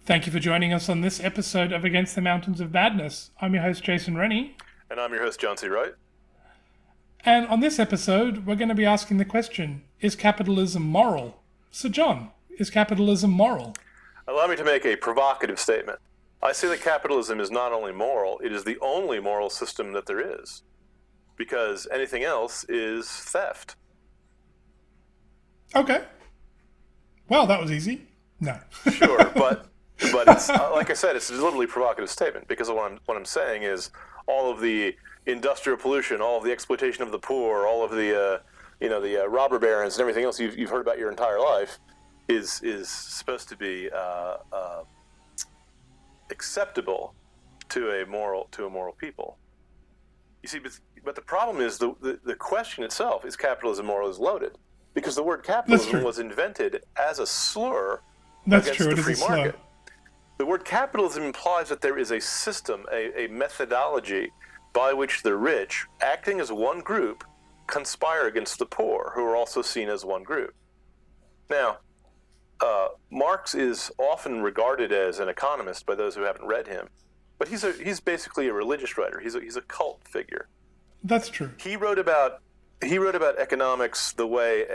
Thank you for joining us on this episode of Against the Mountains of Badness. I'm your host, Jason Rennie. And I'm your host, John C. Wright. And on this episode, we're going to be asking the question, is capitalism moral? So John, is capitalism moral? Allow me to make a provocative statement. I say that capitalism is not only moral, it is the only moral system that there is. Because anything else is theft. Okay. Well, that was easy. No. Sure, but it's like I said, it's a deliberately provocative statement because what I'm saying is all of the industrial pollution, all of the exploitation of the poor, all of the robber barons and everything else you've heard about your entire life is supposed to be acceptable to a moral people. You see, but the problem is the question itself, is capitalism moral, is loaded because the word capitalism was invented as a slur against the free market. The word capitalism implies that there is a system, a methodology by which the rich, acting as one group, conspire against the poor, who are also seen as one group. Now, Marx is often regarded as an economist by those who haven't read him, but he's basically a religious writer. He's a cult figure. That's true. He wrote about economics the way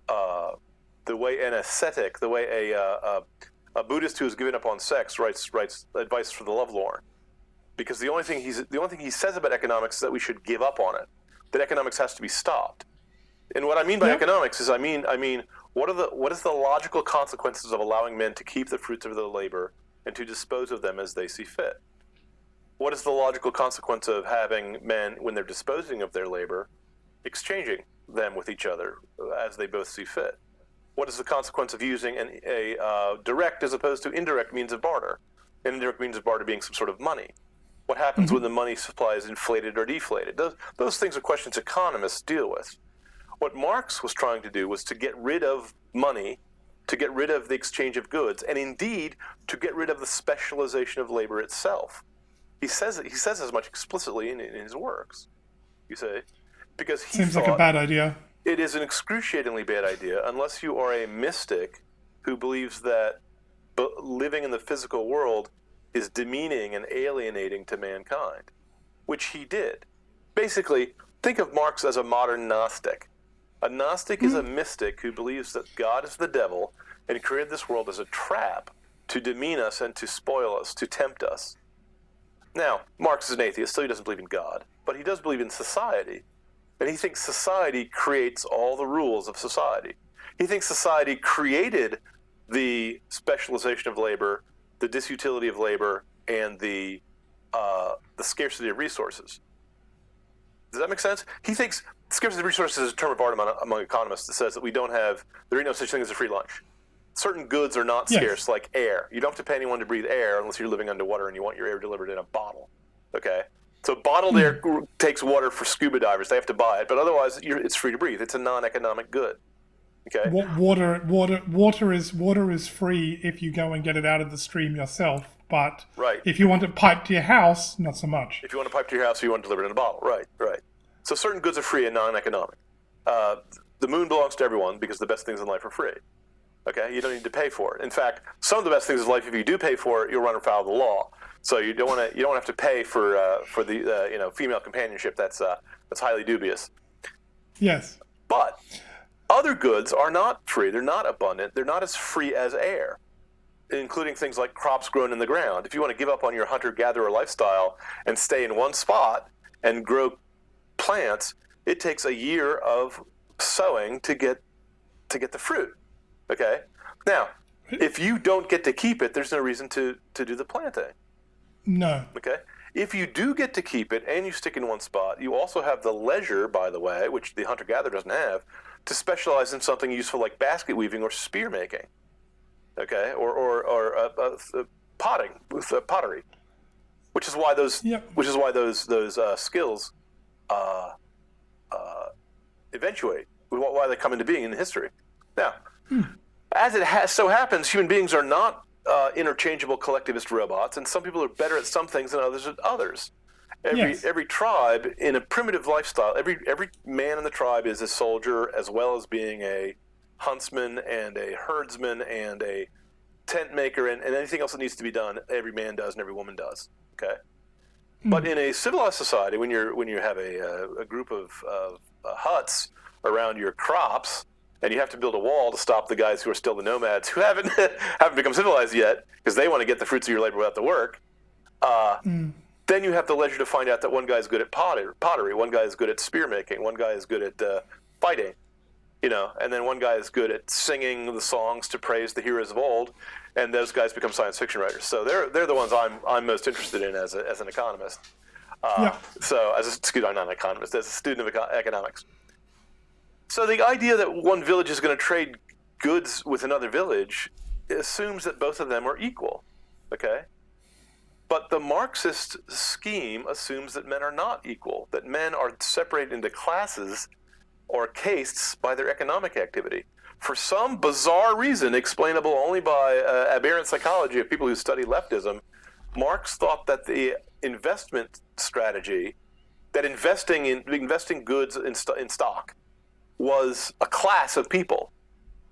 an ascetic, the way a Buddhist who has given up on sex writes advice for the lovelorn, because the only thing he says about economics is that we should give up on it, that economics has to be stopped. And what I mean by economics is I mean what is the logical consequences of allowing men to keep the fruits of their labor and to dispose of them as they see fit? What is the logical consequence of having men, when they're disposing of their labor, exchanging them with each other as they both see fit? What is the consequence of using a direct as opposed to indirect means of barter? An indirect means of barter being some sort of money. What happens when the money supply is inflated or deflated? Those things are questions economists deal with. What Marx was trying to do was to get rid of money, to get rid of the exchange of goods, and indeed to get rid of the specialization of labor itself. He says as much explicitly in his works. You say, because he seems like a bad idea. It is an excruciatingly bad idea unless you are a mystic who believes that living in the physical world is demeaning and alienating to mankind, which he did. Basically, think of Marx as a modern Gnostic. A Gnostic is a mystic who believes that God is the devil and created this world as a trap to demean us and to spoil us, to tempt us. Now, Marx is an atheist, so he doesn't believe in God, but he does believe in society. And he thinks society creates all the rules of society. He thinks society created the specialization of labor, the disutility of labor, and the scarcity of resources. Does that make sense? He thinks scarcity of resources is a term of art among economists that says that there ain't no such thing as a free lunch. Certain goods are not scarce, like air. You don't have to pay anyone to breathe air unless you're living underwater and you want your air delivered in a bottle. Okay? So bottled air takes water for scuba divers. They have to buy it, but otherwise it's free to breathe. It's a non-economic good. Okay. Water is free if you go and get it out of the stream yourself, but right. If you want it piped to your house, not so much. If you want it piped to your house, or you want it delivered in a bottle, right. So certain goods are free and non-economic. The moon belongs to everyone because the best things in life are free. Okay, you don't need to pay for it. In fact, some of the best things in life, if you do pay for it, you'll run afoul of the law. So you don't have to pay for the female companionship. That's highly dubious. Yes. But other goods are not free. They're not abundant. They're not as free as air, including things like crops grown in the ground. If you want to give up on your hunter-gatherer lifestyle and stay in one spot and grow plants, it takes a year of sowing to get the fruit. Okay? Now, if you don't get to keep it, there's no reason to do the planting. No. Okay? If you do get to keep it and you stick in one spot, you also have the leisure, by the way, which the hunter-gatherer doesn't have, to specialize in something useful like basket weaving or spear making. Okay? Or potting, with pottery. Which is why those skills eventuate, why they come into being in history. Now, as it so happens, human beings are not interchangeable collectivist robots, and some people are better at some things than others at others. Every tribe in a primitive lifestyle, every man in the tribe is a soldier as well as being a huntsman and a herdsman and a tent maker and anything else that needs to be done, every man does and every woman does. Okay. But in a civilized society, when you have a group of huts around your crops, and you have to build a wall to stop the guys who are still the nomads who haven't become civilized yet, because they want to get the fruits of your labor without the work. Then you have the leisure to find out that one guy's good at pottery, one guy is good at spear making, one guy is good at fighting, and then one guy is good at singing the songs to praise the heroes of old, and those guys become science fiction writers. So they're the ones I'm most interested in as an economist. So not an economist, as a student of economics. So the idea that one village is going to trade goods with another village assumes that both of them are equal. Okay. But the Marxist scheme assumes that men are not equal, that men are separated into classes or castes by their economic activity. For some bizarre reason, explainable only by aberrant psychology of people who study leftism, Marx thought that the investment strategy, that investing goods in stock, was a class of people.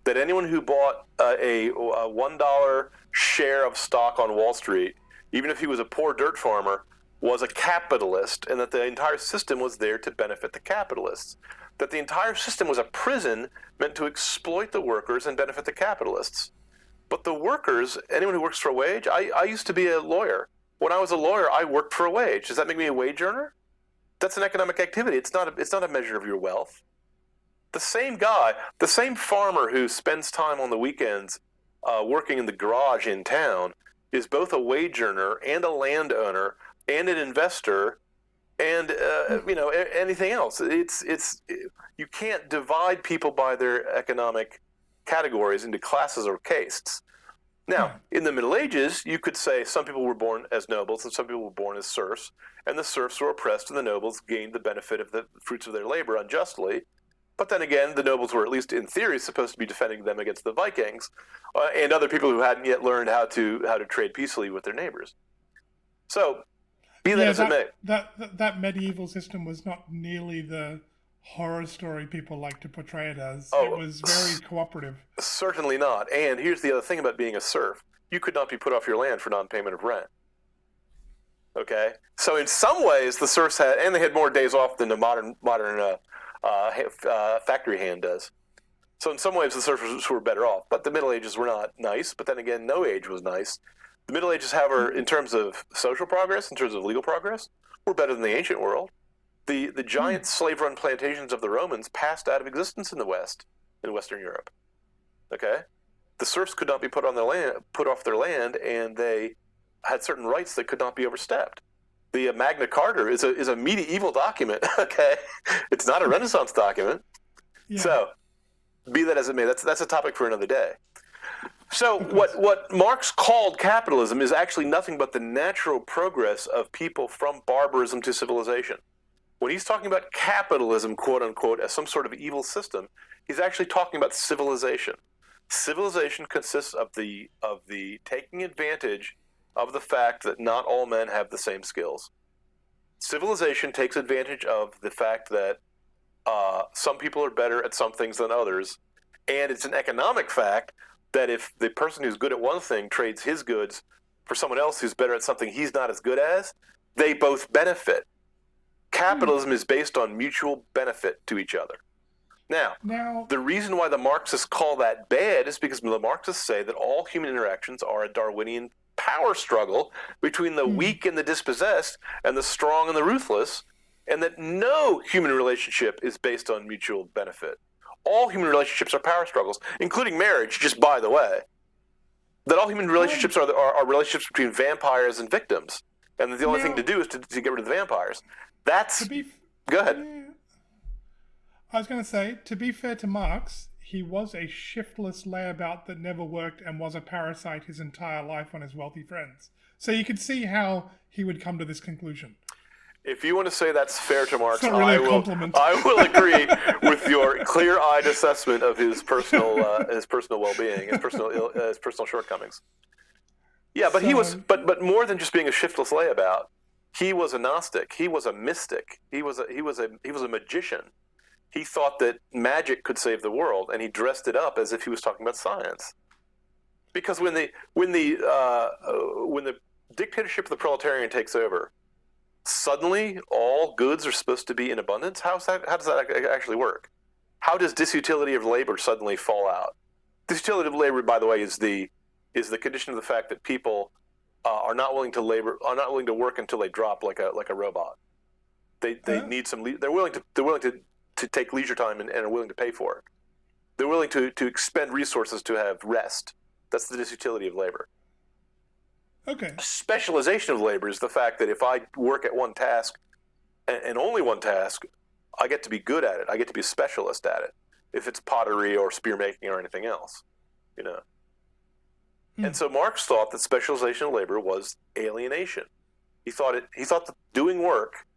That anyone who bought a $1 share of stock on Wall Street, even if he was a poor dirt farmer, was a capitalist, and that the entire system was there to benefit the capitalists. That the entire system was a prison meant to exploit the workers and benefit the capitalists. But the workers, anyone who works for a wage, I used to be a lawyer. When I was a lawyer, I worked for a wage. Does that make me a wage earner? That's an economic activity. It's not a measure of your wealth. The same guy, the same farmer who spends time on the weekends working in the garage in town is both a wage earner and a landowner and an investor and anything else. It's you can't divide people by their economic categories into classes or castes. Now, in the Middle Ages, you could say some people were born as nobles and some people were born as serfs, and the serfs were oppressed and the nobles gained the benefit of the fruits of their labor unjustly. But then again, the nobles were, at least in theory, supposed to be defending them against the Vikings and other people who hadn't yet learned how to trade peacefully with their neighbors. So, be that as it may. That medieval system was not nearly the horror story people like to portray it as. Oh, it was very cooperative. Certainly not. And here's the other thing about being a serf. You could not be put off your land for non-payment of rent. Okay? So in some ways, the serfs they had more days off than the modern factory hand does. So in some ways, the serfs were better off. But the Middle Ages were not nice. But then again, no age was nice. The Middle Ages, however, in terms of social progress, in terms of legal progress, were better than the ancient world. The giant slave-run plantations of the Romans passed out of existence in the West, in Western Europe. Okay? The serfs could not be put off their land, and they had certain rights that could not be overstepped. The Magna Carta is a medieval document, okay? It's not a Renaissance document. Yeah. So, be that as it may, that's a topic for another day. So what Marx called capitalism is actually nothing but the natural progress of people from barbarism to civilization. When he's talking about capitalism, quote unquote, as some sort of evil system, he's actually talking about civilization. Civilization consists of the taking advantage of the fact that not all men have the same skills. Civilization takes advantage of the fact that some people are better at some things than others, and it's an economic fact that if the person who's good at one thing trades his goods for someone else who's better at something he's not as good as, they both benefit. Capitalism is based on mutual benefit to each other. Now, the reason why the Marxists call that bad is because the Marxists say that all human interactions are a Darwinian power struggle between the weak and the dispossessed and the strong and the ruthless, and that no human relationship is based on mutual benefit. All human relationships are power struggles, including marriage, just by the way. That all human relationships are relationships between vampires and victims, and that the only thing to do is to get rid of the vampires. Go ahead. I was going to say, to be fair to Marx, he was a shiftless layabout that never worked and was a parasite his entire life on his wealthy friends. So you could see how he would come to this conclusion. If you want to say that's fair to Marx, really I will agree with your clear-eyed assessment of his personal well-being, his personal shortcomings. Yeah, but he was, but more than just being a shiftless layabout, he was a Gnostic. He was a mystic. He was a magician. He thought that magic could save the world, and he dressed it up as if he was talking about science. Because when the dictatorship of the proletarian takes over, suddenly all goods are supposed to be in abundance. How does that actually work? How does disutility of labor suddenly fall out? Disutility of labor, by the way, is the condition of the fact that people are not willing to work until they drop like a robot. They need some. They're willing to take leisure time and are willing to pay for it. They're willing to expend resources to have rest. That's the disutility of labor. Okay. Specialization of labor is the fact that if I work at one task and only one task, I get to be good at it. I get to be a specialist at it. If it's pottery or spear making or anything else, And so Marx thought that specialization of labor was alienation. He thought that doing work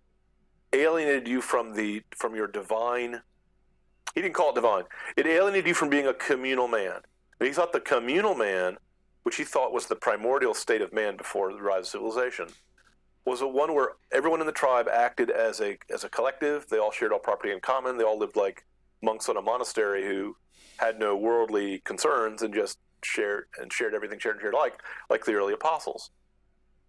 alienated you from your divine. He didn't call it divine. It alienated you from being a communal man. But he thought the communal man, which he thought was the primordial state of man before the rise of civilization, was one where everyone in the tribe acted as a collective. They all shared all property in common. They all lived like monks in a monastery who had no worldly concerns and just shared everything, shared like the early apostles.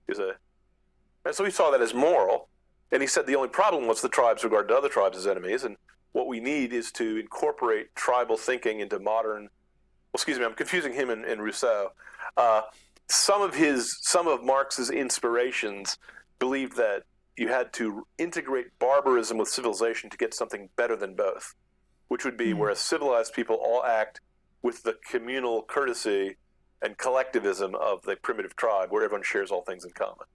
And so he saw that as moral. And he said the only problem was the tribes regarded other tribes as enemies. And what we need is to incorporate tribal thinking into modern. Excuse me, I'm confusing him and Rousseau. Some of Marx's inspirations believed that you had to integrate barbarism with civilization to get something better than both, which would be whereas civilized people all act with the communal courtesy and collectivism of the primitive tribe, where everyone shares all things in common.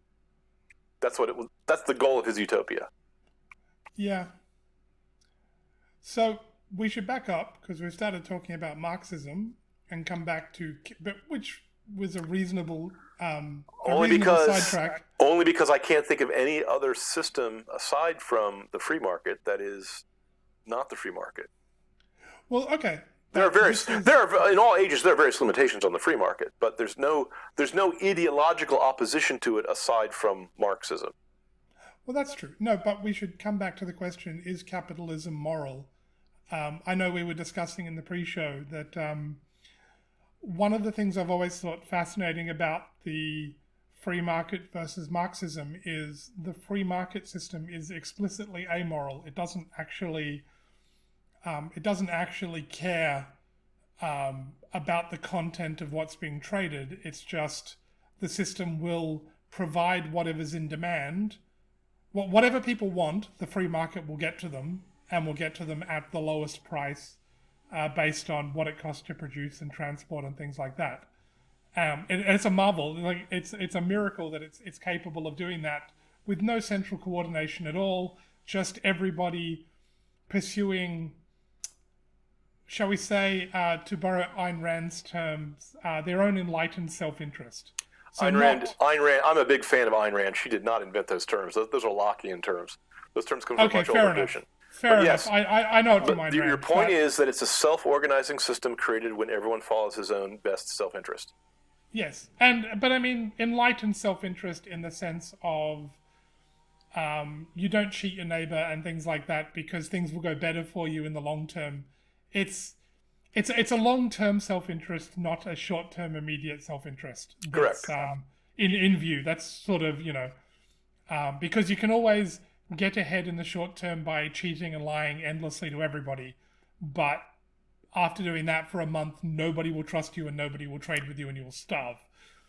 That's the goal of his utopia. Yeah. So we should back up because we started talking about Marxism and come back to, which was a reasonable sidetrack. Only because I can't think of any other system aside from the free market that is not the free market. Well, okay. In all ages there are various limitations on the free market, but there's no ideological opposition to it aside from Marxism. Well, that's true. No, but we should come back to the question: is capitalism moral? I know we were discussing in the pre-show that one of the things I've always thought fascinating about the free market versus Marxism is the free market system is explicitly amoral. It doesn't actually care about the content of what's being traded. It's just the system will provide whatever's in demand. Whatever people want, the free market will get to them, and will get to them at the lowest price based on what it costs to produce and transport and things like that. And it's a marvel. Like it's a miracle that it's capable of doing that with no central coordination at all. Just everybody pursuing, shall we say, to borrow Ayn Rand's terms, their own enlightened self-interest. So Ayn Rand, I'm a big fan of Ayn Rand. She did not invent those terms. Those are Lockean terms. Those terms come from much older tradition. Fair enough. I know it from Ayn Rand. Your point is that it's a self-organizing system created when everyone follows his own best self-interest. Yes, but I mean enlightened self-interest in the sense of you don't cheat your neighbor and things like that because things will go better for you in the long term. It's a long-term self-interest, not a short-term immediate self-interest. Correct. In view, that's sort of because you can always get ahead in the short term by cheating and lying endlessly to everybody, but after doing that for a month, nobody will trust you and nobody will trade with you and you will starve.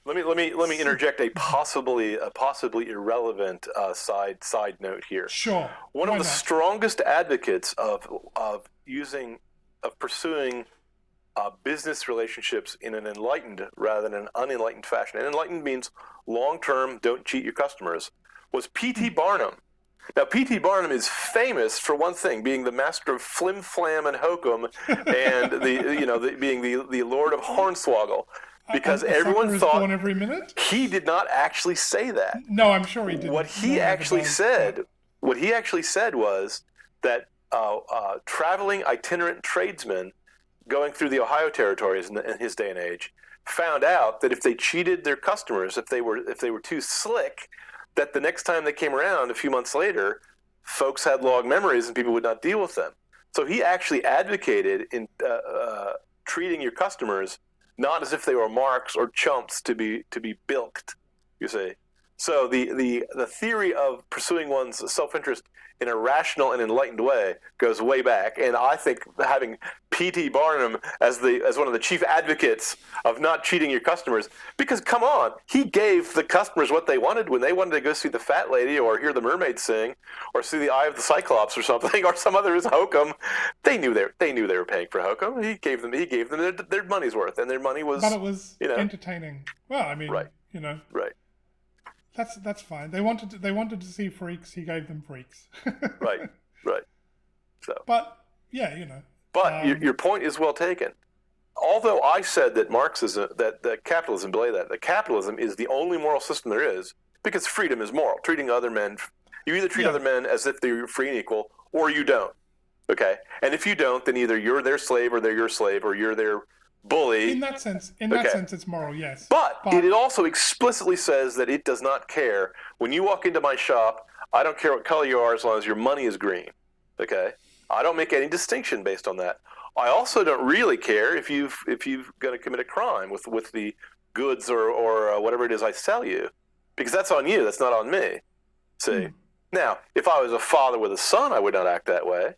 Let me interject a possibly irrelevant side note here. Sure. One of the strongest advocates of pursuing business relationships in an enlightened rather than an unenlightened fashion. And enlightened means long-term, don't cheat your customers. Was P.T. Barnum. Now, P.T. Barnum is famous for one thing, being the master of flim flam and hokum, and being the lord of hornswoggle, because everyone thought born every minute? He did not actually say that. No, I'm sure he didn't. What he actually said was that traveling itinerant tradesmen going through the Ohio territories in his day and age found out that if they cheated their customers, if they were too slick, that the next time they came around a few months later, folks had long memories and people would not deal with them. So he actually advocated in treating your customers not as if they were marks or chumps to be bilked, you see. So the theory of pursuing one's self-interest in a rational and enlightened way goes way back, and I think having P.T. Barnum as one of the chief advocates of not cheating your customers, because come on, he gave the customers what they wanted when they wanted to go see the Fat Lady or hear the mermaid sing or see the Eye of the Cyclops or something or some other hokum. They knew they were paying for hokum. He gave them their money's worth, and their money was. But it was entertaining. Well, I mean, right. Right. That's fine. They wanted to see freaks. He gave them freaks. Right. So. But yeah, But your point is well taken. Although I said that Marxism, that capitalism, that capitalism is the only moral system there is, because freedom is moral. Treating other men, you either treat other men as if they're free and equal, or you don't. Okay, and if you don't, then either you're their slave, or they're your slave, or you're their bully. In that sense, it's moral, yes. But it also explicitly says that it does not care. When you walk into my shop, I don't care what color you are as long as your money is green. Okay? I don't make any distinction based on that. I also don't really care if you've going to commit a crime with the goods or whatever it is I sell you, because that's on you. That's not on me. See? Now, if I was a father with a son, I would not act that way.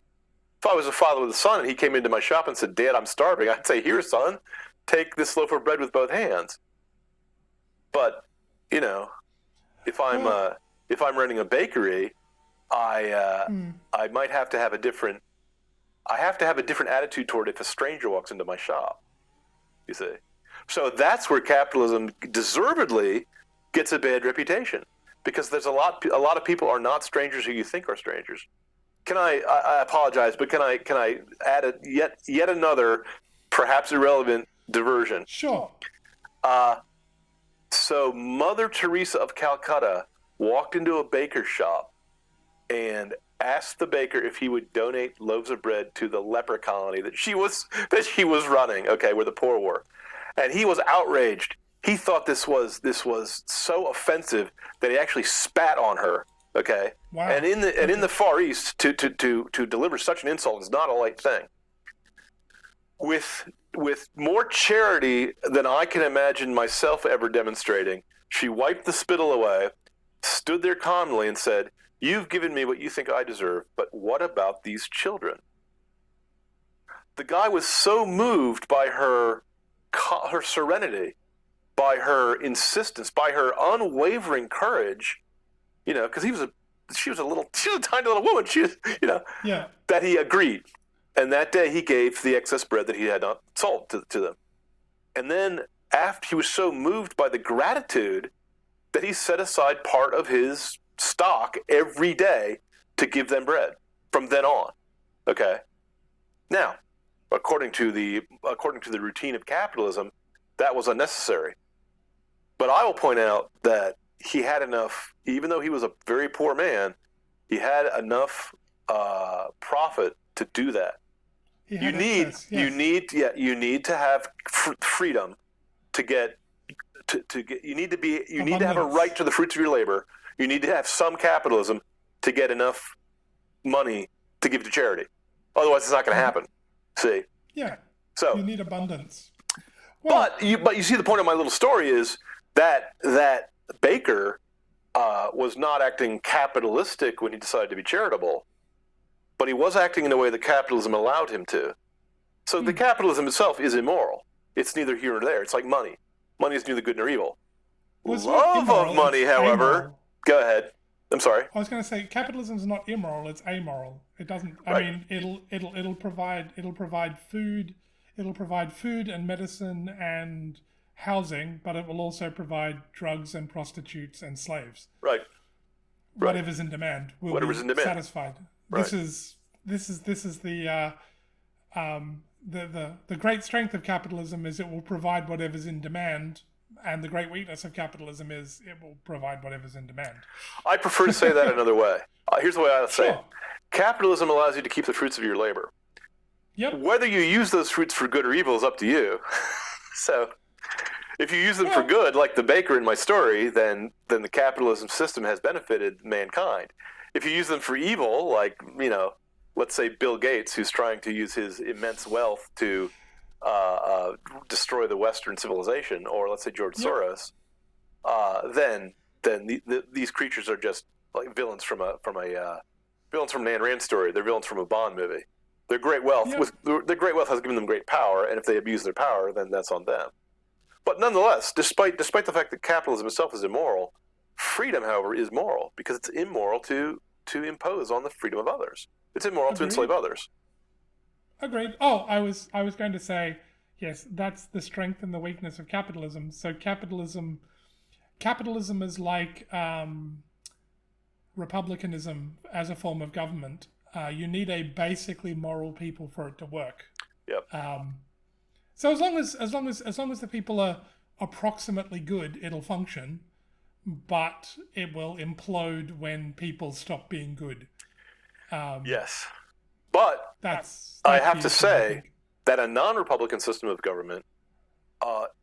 If I was a father with a son and he came into my shop and said, "Dad, I'm starving," I'd say, "Here, son, take this loaf of bread with both hands." But if I'm running a bakery, I might have to have a different. I have to have a different attitude toward it if a stranger walks into my shop. You see, so that's where capitalism deservedly gets a bad reputation, because there's a lot of people are not strangers who you think are strangers. Can I apologize, but can I add yet another perhaps irrelevant diversion? Sure. So Mother Teresa of Calcutta walked into a baker's shop and asked the baker if he would donate loaves of bread to the leper colony that she was running, okay, where the poor were. And he was outraged. He thought this was so offensive that he actually spat on her. Okay. Wow. And in the Far East, to deliver such an insult is not a light thing. With more charity than I can imagine myself ever demonstrating, she wiped the spittle away, stood there calmly, and said, "You've given me what you think I deserve, but what about these children?" The guy was so moved by her serenity, by her insistence, by her unwavering courage. Because she was a tiny little woman. That he agreed, and that day he gave the excess bread that he had not sold to them. And then after he was so moved by the gratitude that he set aside part of his stock every day to give them bread from then on. Okay. Now, according to the routine of capitalism, that was unnecessary. But I will point out that he had enough, even though he was a very poor man, he had enough profit to do that. You need to have freedom to get. You need to have a right to the fruits of your labor. You need to have some capitalism to get enough money to give to charity. Otherwise, it's not going to happen. See? Yeah. So you need abundance. Well, but you see, the point of my little story is that baker was not acting capitalistic when he decided to be charitable, but he was acting in a way that capitalism allowed him to. So the capitalism itself is immoral. It's neither here nor there. It's like money. Money is neither good nor evil. Love of money, however. Amoral. Go ahead. I'm sorry. I was going to say capitalism is not immoral; it's amoral. It doesn't. I mean, it'll provide food. It'll provide food and medicine and housing, but it will also provide drugs and prostitutes and slaves. Right. Whatever's in demand will be satisfied. Right. This is the great strength of capitalism is it will provide whatever's in demand, and the great weakness of capitalism is it will provide whatever's in demand. I prefer to say that another way. Here's the way I say it. Capitalism allows you to keep the fruits of your labor. Yep. Whether you use those fruits for good or evil is up to you. So if you use them for good, like the baker in my story, then the capitalism system has benefited mankind. If you use them for evil, like, let's say Bill Gates, who's trying to use his immense wealth to destroy the Western civilization, or let's say George Yep. Soros, then these creatures are just like villains from an Ayn Rand story. They're villains from a Bond movie. Their great wealth has given them great power, and if they abuse their power, then that's on them. But nonetheless, despite the fact that capitalism itself is immoral, freedom, however, is moral, because it's immoral to impose on the freedom of others. It's immoral to enslave others. Agreed. Oh, I was going to say, yes, that's the strength and the weakness of capitalism. So capitalism is like republicanism as a form of government. You need a basically moral people for it to work. Yep. So as long as the people are approximately good, it'll function, but it will implode when people stop being good. Yes, but that's I have to say that a non-republican system of government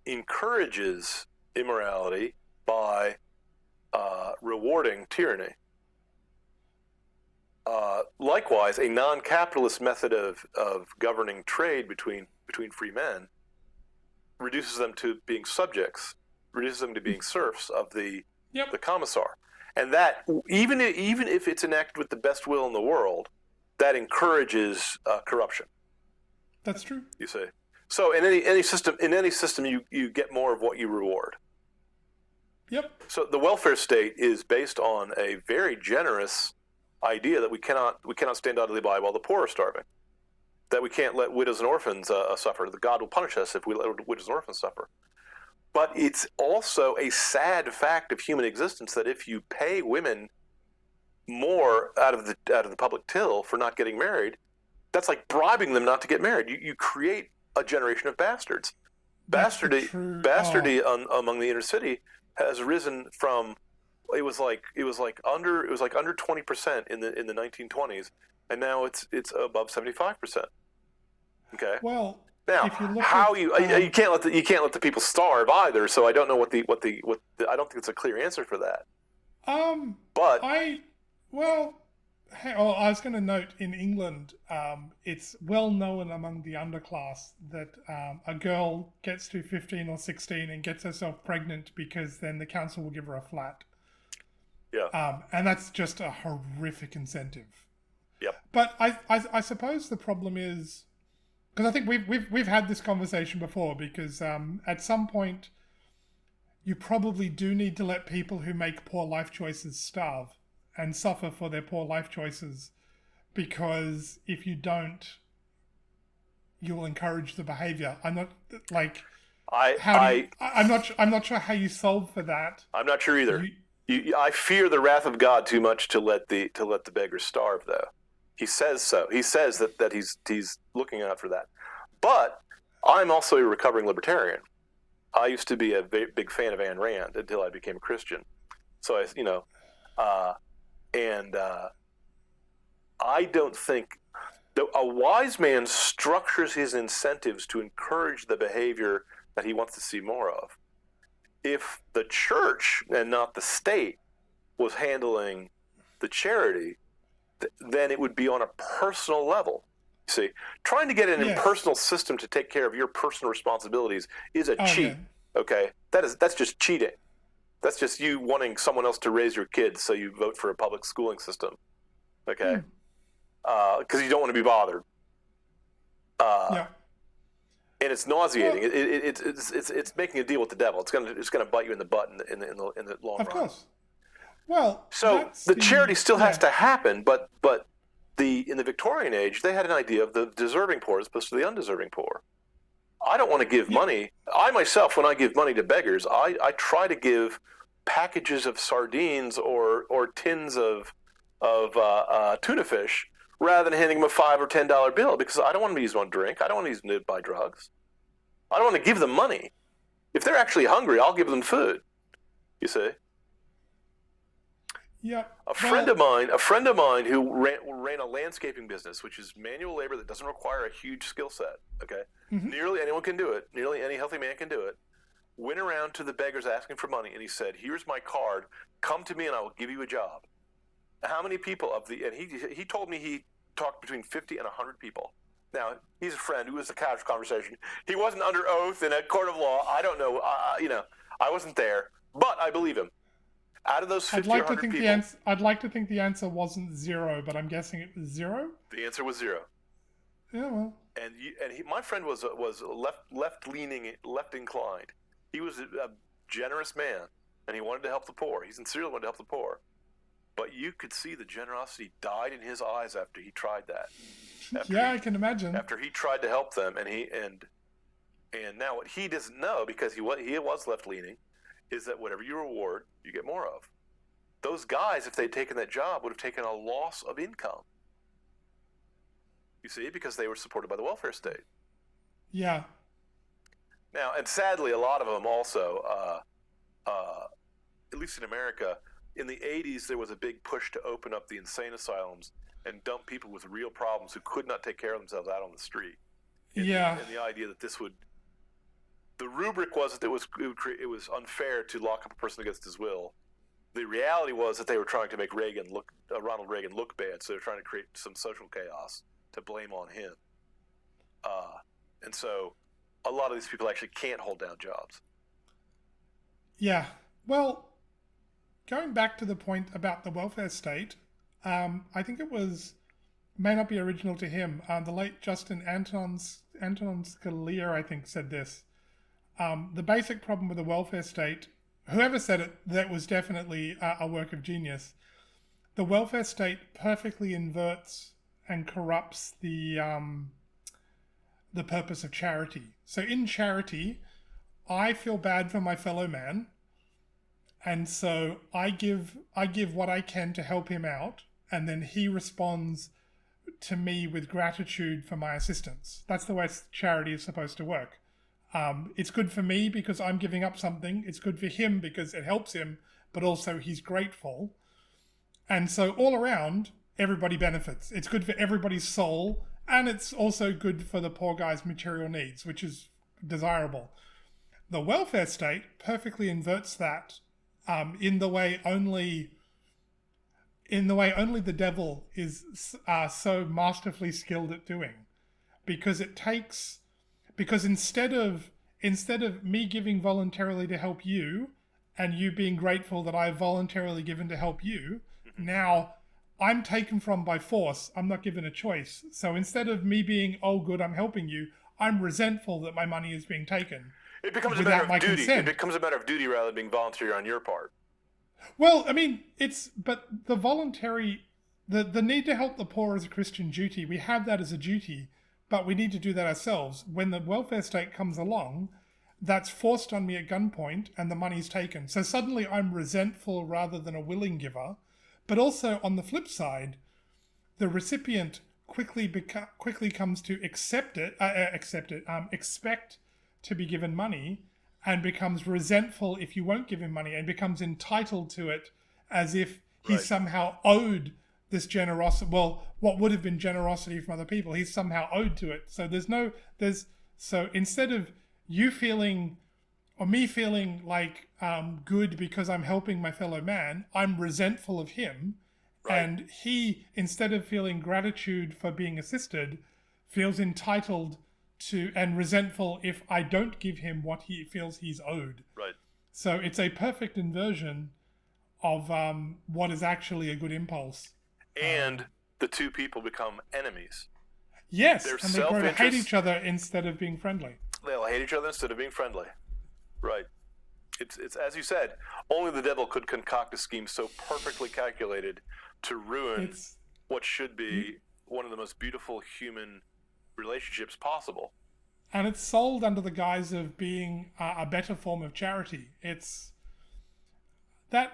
encourages immorality by rewarding tyranny. Likewise, a non-capitalist method of governing trade between free men reduces them to being subjects, reduces them to being serfs of the commissar, and that even if it's enacted with the best will in the world, that encourages corruption. That's true. You see, so in any system, you get more of what you reward. Yep. So the welfare state is based on a very generous idea that we cannot stand idly by while the poor are starving. That we can't let widows and orphans suffer. That God will punish us if we let widows and orphans suffer. But it's also a sad fact of human existence that if you pay women more out of the public till for not getting married, that's like bribing them not to get married. You create a generation of bastards. Bastardy among the inner city has risen from it was like under 20% in the 1920s, and now it's above 75%. Okay. Well, now if you look you can't let the people starve either. So I don't know what I don't think it's a clear answer for that. But I was going to note in England, it's well known among the underclass that a girl gets to 15 or 16 and gets herself pregnant because then the council will give her a flat. Yeah. And that's just a horrific incentive. Yep. But I suppose the problem is, because I think we've had this conversation before, because at some point you probably do need to let people who make poor life choices starve and suffer for their poor life choices, because if you don't, you will encourage the behavior. I'm not like I'm not sure how you solve for that. I'm not sure either. I fear the wrath of God too much to let the beggars starve, though. He says so. He says that he's looking out for that. But I'm also a recovering libertarian. I used to be a big fan of Ayn Rand until I became a Christian. So I don't think a wise man structures his incentives to encourage the behavior that he wants to see more of. If the church and not the state was handling the charity, then it would be on a personal level. You see, trying to get an impersonal system to take care of your personal responsibilities is a cheat. Yeah. Okay, that's just cheating. That's just you wanting someone else to raise your kids, so you vote for a public schooling system. Okay, because you don't want to be bothered. And it's nauseating. Well, it's making a deal with the devil. It's gonna bite you in the butt in the long run. Of course. Well, so the charity still has to happen, but in the Victorian age, they had an idea of the deserving poor as opposed to the undeserving poor. I don't want to give money. I myself, when I give money to beggars, I try to give packages of sardines or tins of tuna fish rather than handing them a $5 or $10 bill, because I don't want to use them on drink. I don't want to use them to buy drugs. I don't want to give them money. If they're actually hungry, I'll give them food. You see? Yeah. A friend of mine who ran a landscaping business, which is manual labor that doesn't require a huge skill set. Okay, Nearly anyone can do it. Nearly any healthy man can do it. Went around to the beggars asking for money, and he said, "Here's my card. Come to me, and I will give you a job." How many people and he told me he talked between 50 and 100 people. Now, he's a friend. It was a casual conversation. He wasn't under oath in a court of law. I don't know. I wasn't there, but I believe him. Out of those 50 or 100 people, I'd like to think the answer wasn't 0, but I'm guessing it was 0. The answer was 0. Yeah, well. And my friend was left leaning, left inclined. He was a generous man, and he wanted to help the poor. He sincerely wanted to help the poor. But you could see the generosity died in his eyes after he tried that. I can imagine. After he tried to help them, and now what he doesn't know, because he was left leaning, is that whatever you reward, you get more of. Those guys, if they'd taken that job, would have taken a loss of income. You see, because they were supported by the welfare state. Yeah. Now, and sadly, a lot of them also, at least in America, in the 80s, there was a big push to open up the insane asylums and dump people with real problems who could not take care of themselves out on the street. And the idea that the rubric was that it was unfair to lock up a person against his will. The reality was that they were trying to make Ronald Reagan look bad, so they were trying to create some social chaos to blame on him. And so a lot of these people actually can't hold down jobs. Yeah. Well, going back to the point about the welfare state, I think may not be original to him. The late Justin Anton Scalia, I think, said this. The basic problem with the welfare state, whoever said it, that was definitely a work of genius. The welfare state perfectly inverts and corrupts the purpose of charity. So in charity, I feel bad for my fellow man, and so I give what I can to help him out, and then he responds to me with gratitude for my assistance. That's the way charity is supposed to work. It's good for me because I'm giving up something. It's good for him because it helps him, but also he's grateful. And so all around, everybody benefits. It's good for everybody's soul, and it's also good for the poor guy's material needs, which is desirable. The welfare state perfectly inverts that in the way only the devil is so masterfully skilled at doing, because instead of me giving voluntarily to help you, and you being grateful that I've voluntarily given to help you, now I'm taken from by force. I'm not given a choice. So instead of me being, oh good, I'm helping you, I'm resentful that my money is being taken. It becomes a matter of duty. Consent. It becomes a matter of duty rather than being voluntary on your part. Well, I mean, but the voluntary, the need to help the poor is a Christian duty. We have that as a duty, but we need to do that ourselves. When the welfare state comes along, that's forced on me at gunpoint and the money's taken. So suddenly I'm resentful rather than a willing giver. But also on the flip side, the recipient quickly comes to expect to be given money, and becomes resentful if you won't give him money, and becomes entitled to it as if he's somehow owed this generosity. Well, what would have been generosity from other people, he's somehow owed to it. So so instead of you feeling or me feeling like good because I'm helping my fellow man, I'm resentful of him. Right. And he, instead of feeling gratitude for being assisted, feels entitled to and resentful if I don't give him what he feels he's owed. Right. So it's a perfect inversion of what is actually a good impulse. And the two people become enemies. Yes, and they grow to hate each other instead of being friendly. They'll hate each other instead of being friendly. Right. It's as you said, only the devil could concoct a scheme so perfectly calculated to ruin what should be one of the most beautiful human relationships possible. And it's sold under the guise of being a better form of charity. It's that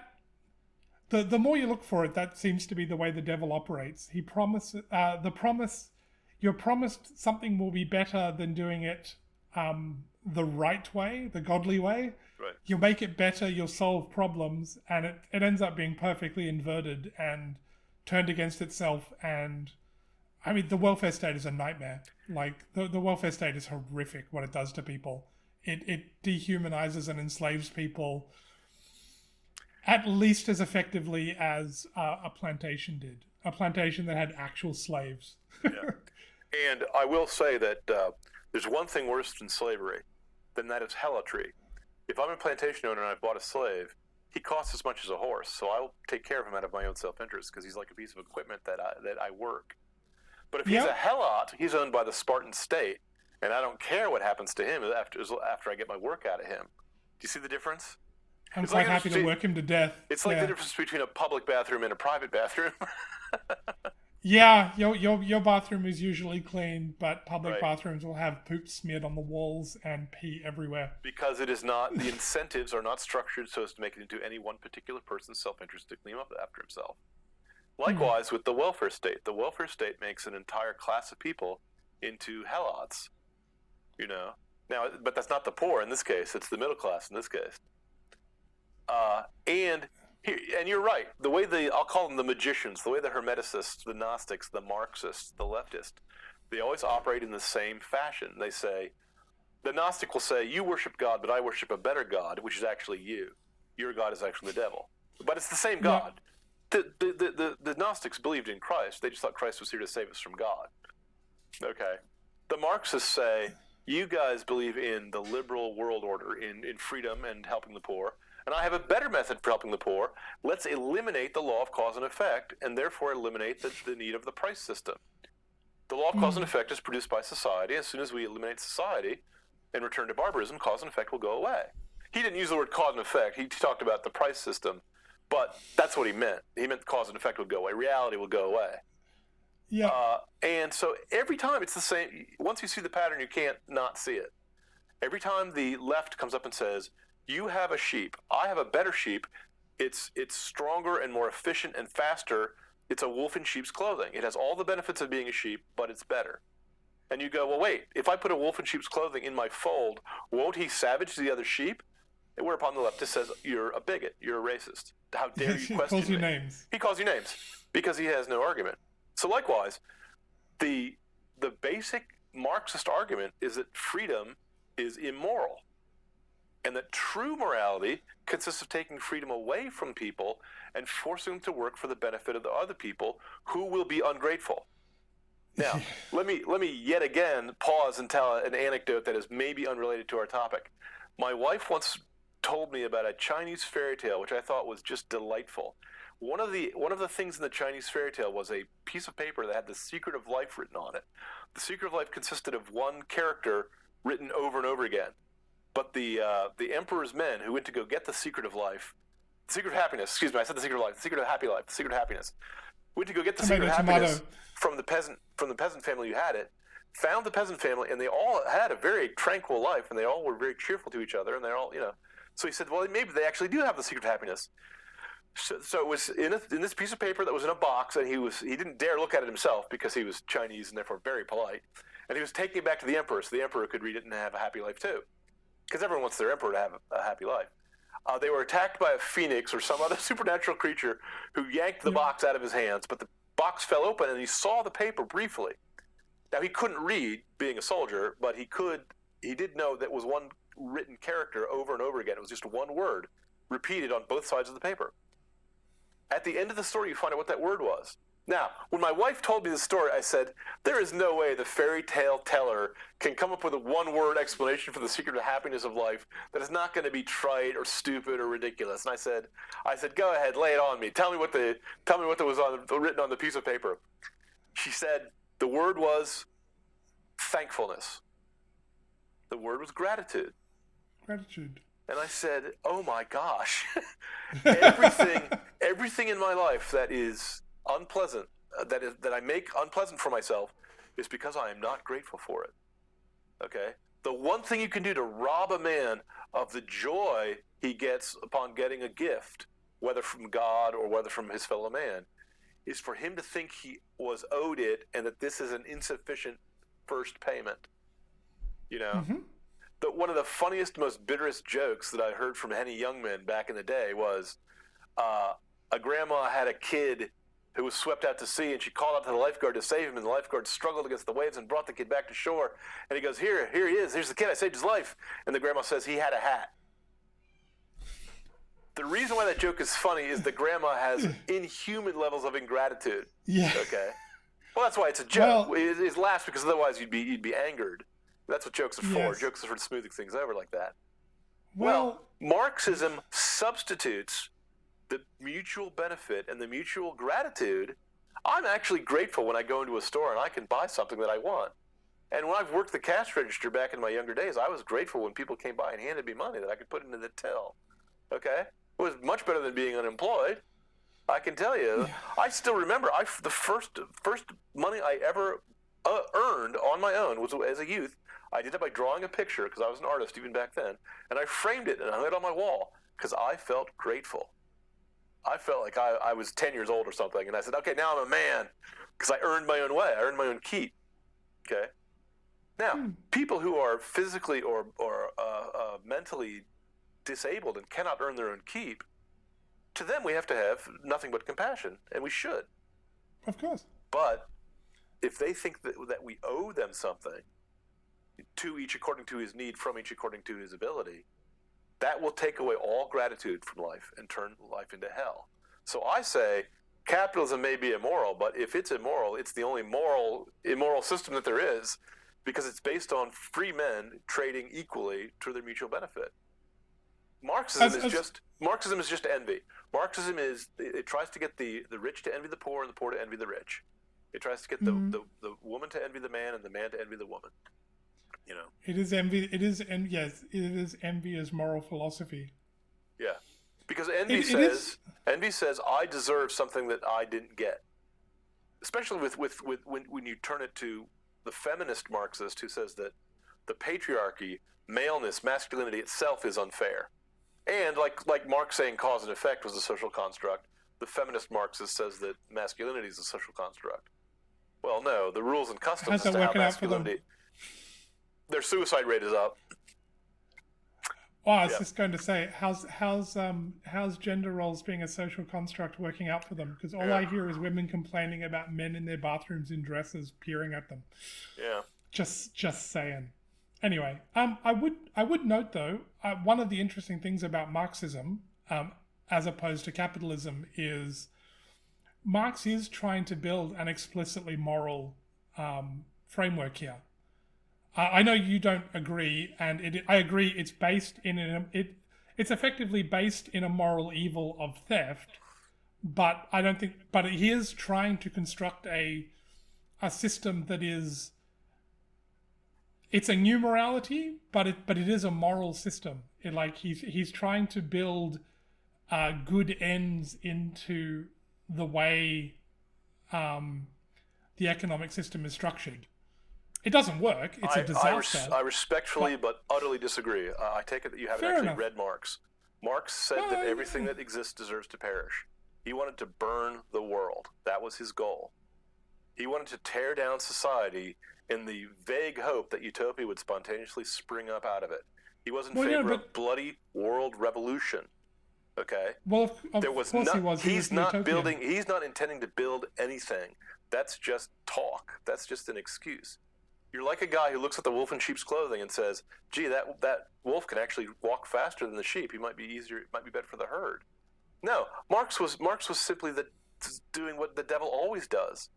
the more you look for it, that seems to be the way the devil operates. He promises you're promised something will be better than doing it the right way, the godly way. Right. You'll make it better, you'll solve problems, and it ends up being perfectly inverted and turned against itself. And I mean, the welfare state is a nightmare. Like the welfare state is horrific what it does to people. It dehumanizes and enslaves people at least as effectively as a plantation did. A plantation that had actual slaves. Yeah. And I will say that there's one thing worse than slavery, than that is helotry. If I'm a plantation owner and I've bought a slave, he costs as much as a horse, so I'll take care of him out of my own self-interest because he's like a piece of equipment that I work. But if he's a helot, he's owned by the Spartan state, and I don't care what happens to him after I get my work out of him. Do you see the difference? I'm quite happy to work him to death. It's like the difference between a public bathroom and a private bathroom. Yeah, your bathroom is usually clean, but public bathrooms will have poop smeared on the walls and pee everywhere. Because it is not, the incentives are not structured so as to make it into any one particular person's self-interest to clean up after himself. Likewise with the welfare state. The welfare state makes an entire class of people into helots, Now, but that's not the poor in this case. It's the middle class in this case. And you're right. The way I'll call them the magicians, the way the Hermeticists, the Gnostics, the Marxists, the leftists, they always operate in the same fashion. They say, the Gnostic will say, you worship God, but I worship a better God, which is actually you. Your God is actually the devil. But it's the same God. The Gnostics believed in Christ. They just thought Christ was here to save us from God. Okay. The Marxists say, you guys believe in the liberal world order, in freedom and helping the poor. And I have a better method for helping the poor. Let's eliminate the law of cause and effect and therefore eliminate the need of the price system. The law of cause and effect is produced by society. As soon as we eliminate society and return to barbarism, cause and effect will go away. He didn't use the word cause and effect. He talked about the price system, but that's what he meant. He meant cause and effect would go away. Reality will go away. Yeah. And so every time it's the same. Once you see the pattern, you can't not see it. Every time the left comes up and says, you have a sheep, I have a better sheep, it's stronger and more efficient and faster, it's a wolf in sheep's clothing. It has all the benefits of being a sheep, but it's better. And you go, well, wait, if I put a wolf in sheep's clothing in my fold, won't he savage the other sheep? And whereupon the leftist says, you're a bigot, you're a racist. How dare you question me? He calls you names. He calls you names because he has no argument. So likewise, the basic Marxist argument is that freedom is immoral. And that true morality consists of taking freedom away from people and forcing them to work for the benefit of the other people who will be ungrateful. Now, let me yet again pause and tell an anecdote that is maybe unrelated to our topic. My wife once told me about a Chinese fairy tale, which I thought was just delightful. One of the things in the Chinese fairy tale was a piece of paper that had the secret of life written on it. The secret of life consisted of one character written over and over again. But the emperor's men who went to go get the secret of life, the secret of happiness, excuse me, I said the secret of life, the secret of happy life, the secret of happiness, went to go get the secret of happiness from the peasant family who had it, found the peasant family, and they all had a very tranquil life, and they all were very cheerful to each other, and they're all, So he said, well, maybe they actually do have the secret of happiness. So it was in this piece of paper that was in a box, and he didn't dare look at it himself because he was Chinese and therefore very polite, and he was taking it back to the emperor so the emperor could read it and have a happy life too. Because everyone wants their emperor to have a happy life. They were attacked by a phoenix or some other supernatural creature who yanked the box out of his hands, but the box fell open and he saw the paper briefly. Now, he couldn't read, being a soldier, but he did know that was one written character over and over again. It was just one word repeated on both sides of the paper. At the end of the story, you find out what that word was. Now, when my wife told me the story, I said, there is no way the fairy tale teller can come up with a one-word explanation for the secret of happiness of life that is not going to be trite or stupid or ridiculous. And I said, go ahead, lay it on me. Tell me what was written on the piece of paper. She said, the word was thankfulness. The word was gratitude. Gratitude. And I said, oh my gosh, everything in my life that is unpleasant, that I make unpleasant for myself, is because I am not grateful for it. Okay? The one thing you can do to rob a man of the joy he gets upon getting a gift, whether from God or whether from his fellow man, is for him to think he was owed it and that this is an insufficient first payment. Mm-hmm. One of the funniest, most bitterest jokes that I heard from Henny Youngman back in the day was a grandma had a kid who was swept out to sea, and she called out to the lifeguard to save him, and the lifeguard struggled against the waves and brought the kid back to shore. And he goes, here he is, here's the kid, I saved his life. And the grandma says, he had a hat. The reason why that joke is funny is that grandma has inhuman levels of ingratitude. Yeah. Okay? Well, that's why it's a joke. Well, It laughs because otherwise you'd be angered. That's what jokes are for. yes. Jokes are for smoothing things over like that. Well, Well, Marxism substitutes the mutual benefit and the mutual gratitude. I'm actually grateful when I go into a store and I can buy something that I want. And when I've worked the cash register back in my younger days, I was grateful when people came by and handed me money that I could put into the till. Okay? It was much better than being unemployed. I can tell you. yeah. I still remember the first money I ever earned on my own was as a youth. I did it by drawing a picture because I was an artist even back then, and I framed it and hung it on my wall because I felt grateful. I felt like I was 10 years old or something, and I said, okay, now I'm a man because I earned my own way. I earned my own keep. Okay? Now, people who are physically or mentally disabled and cannot earn their own keep, to them we have to have nothing but compassion, and we should. Of course. But if they think that we owe them something, to each according to his need, from each according to his ability, that will take away all gratitude from life and turn life into hell. So I say capitalism may be immoral, but if it's immoral, it's the only immoral system that there is, because it's based on free men trading equally to their mutual benefit. Marxism is just envy. Marxism it tries to get the rich to envy the poor and the poor to envy the rich. It tries to get the woman to envy the man and the man to envy the woman. You know. It is envy. Yes, it is envy as moral philosophy. Yeah, because envy says I deserve something that I didn't get. Especially with when you turn it to the feminist Marxist who says that the patriarchy, maleness, masculinity itself is unfair. And like Marx saying cause and effect was a social construct, the feminist Marxist says that masculinity is a social construct. Well, no, the rules and customs as to how masculinity. Their suicide rate is up. Oh, I was just going to say, how's gender roles being a social construct working out for them? Because all I hear is women complaining about men in their bathrooms in dresses peering at them. Yeah. Just saying. Anyway, I would note though, one of the interesting things about Marxism, as opposed to capitalism, is Marx is trying to build an explicitly moral framework here. I know you don't agree, and I agree. It's based in it's effectively based in a moral evil of theft, but I don't think. But he is trying to construct a system that is. It's a new morality, but it is a moral system. He's trying to build good ends into the way the economic system is structured. It doesn't work. It's a disaster. I respectfully but utterly disagree. I take it that you haven't actually read Marx. Marx said that everything that exists deserves to perish. He wanted to burn the world. That was his goal. He wanted to tear down society in the vague hope that utopia would spontaneously spring up out of it. He was in favor of bloody world revolution. Okay? Well, of course he was. He's not intending to build anything. That's just talk. That's just an excuse. You're like a guy who looks at the wolf in sheep's clothing and says, gee, that wolf can actually walk faster than the sheep. He might be easier. It might be better for the herd. No, Marx was simply doing what the devil always does.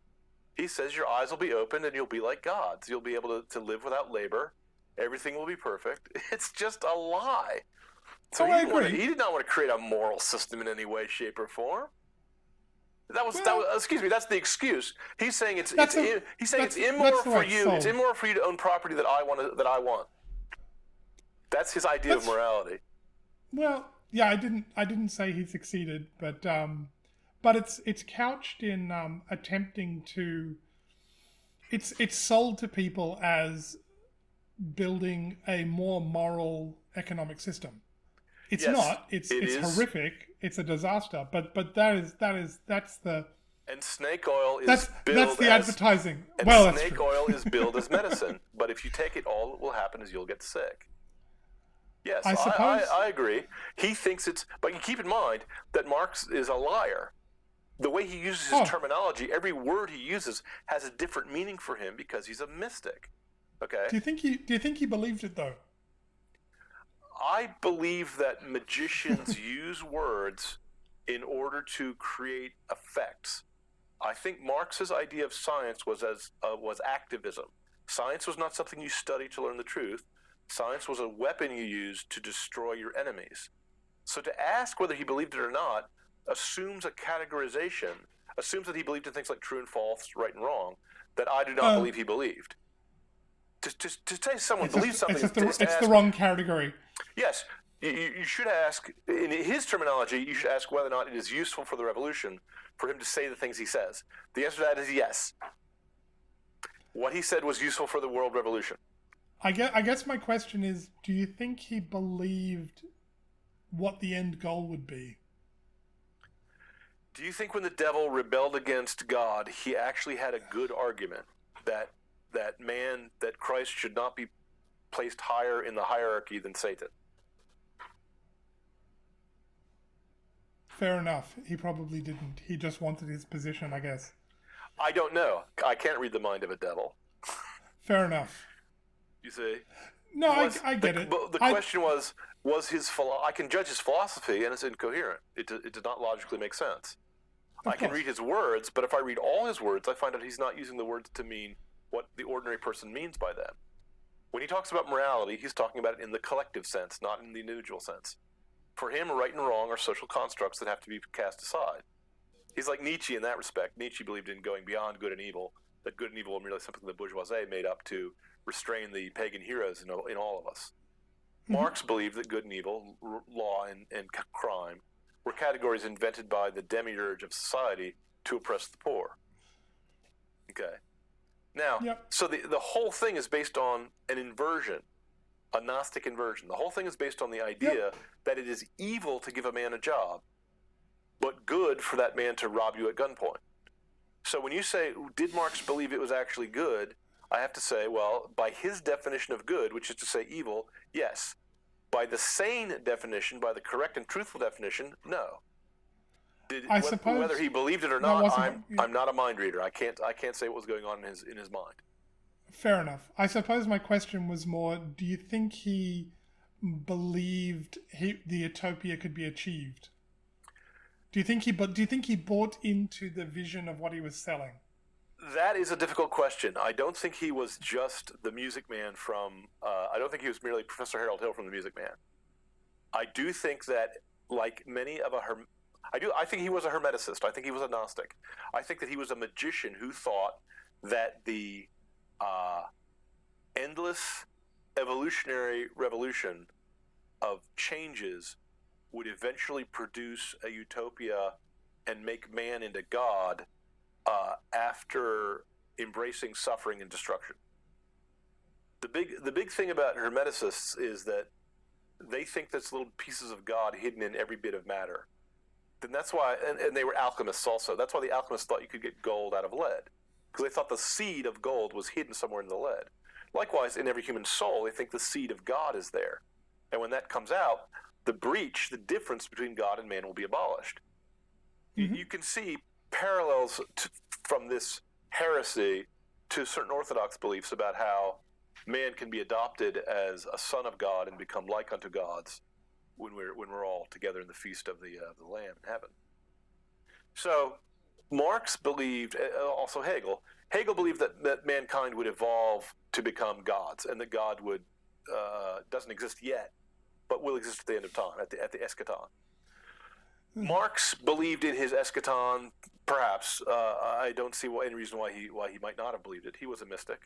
He says your eyes will be opened and you'll be like gods. You'll be able to live without labor. Everything will be perfect. It's just a lie. So he did not want to create a moral system in any way, shape, or form. Excuse me. That's the excuse. He's saying it's immoral for you. It's immoral for you to own property that I want. That's his idea of morality. Well, yeah, I didn't say he succeeded, but it's couched in attempting to. It's sold to people as building a more moral economic system. It's not. It's horrific. It's a disaster. But that's the. And snake oil is that's the advertising. And snake oil is billed as medicine. But if you take it, all that will happen is you'll get sick. Yes, I suppose. I agree. He thinks it's. But you keep in mind that Marx is a liar. The way he uses his terminology, every word he uses has a different meaning for him because he's a mystic. Okay. Do you think he believed it though? I believe that magicians use words in order to create effects. I think Marx's idea of science was activism. Science was not something you study to learn the truth. Science was a weapon you used to destroy your enemies. So to ask whether he believed it or not assumes a categorization, assumes that he believed in things like true and false, right and wrong, that I do not believe he believed. To say someone believes something it's the wrong category. Yes, you should ask, in his terminology, you should ask whether or not it is useful for the revolution for him to say the things he says. The answer to that is yes. What he said was useful for the world revolution. I guess my question is, do you think he believed what the end goal would be? Do you think when the devil rebelled against God, he actually had a good argument that Christ should not be placed higher in the hierarchy than Satan? Fair enough. He probably didn't. He just wanted his position, I guess. I don't know. I can't read the mind of a devil. Fair enough. You see? No, I get it. But the question was his I can judge his philosophy, and it's incoherent. It does not logically make sense. I can read his words, but if I read all his words, I find out he's not using the words to mean what the ordinary person means by them. When he talks about morality, he's talking about it in the collective sense, not in the individual sense. For him, right and wrong are social constructs that have to be cast aside. He's like Nietzsche in that respect. Nietzsche believed in going beyond good and evil, that good and evil were merely something the bourgeoisie made up to restrain the pagan heroes in all of us. Marx believed that good and evil, law and crime, were categories invented by the demiurge of society to oppress the poor. Okay. Now, So the whole thing is based on an inversion, a Gnostic inversion. The whole thing is based on the idea that it is evil to give a man a job, but good for that man to rob you at gunpoint. So when you say, did Marx believe it was actually good, I have to say, well, by his definition of good, which is to say evil, yes. By the sane definition, by the correct and truthful definition, no. I suppose whether he believed it or not, I'm not a mind reader. I can't say what was going on in his mind. Fair enough. I suppose my question was more: do you think he believed the utopia could be achieved? Do you think he bought into the vision of what he was selling? That is a difficult question. I don't think he was just the Music Man from. I don't think he was merely Professor Harold Hill from The Music Man. I do think that, like many of I think he was a Hermeticist. I think he was a Gnostic. I think that he was a magician who thought that the endless evolutionary revolution of changes would eventually produce a utopia and make man into God after embracing suffering and destruction. The big thing about Hermeticists is that they think there's little pieces of God hidden in every bit of matter. And that's why, and they were alchemists also. That's why the alchemists thought you could get gold out of lead, because they thought the seed of gold was hidden somewhere in the lead. Likewise, in every human soul, they think the seed of God is there. And when that comes out, the difference between God and man will be abolished. You can see parallels from this heresy to certain Orthodox beliefs about how man can be adopted as a son of God and become like unto gods when we're all together in the feast of the Lamb in heaven. So Marx believed, also Hegel believed that mankind would evolve to become gods, and that God doesn't exist yet, but will exist at the end of time, at the eschaton. Marx believed in his eschaton, perhaps. I don't see any reason why he might not have believed it. He was a mystic.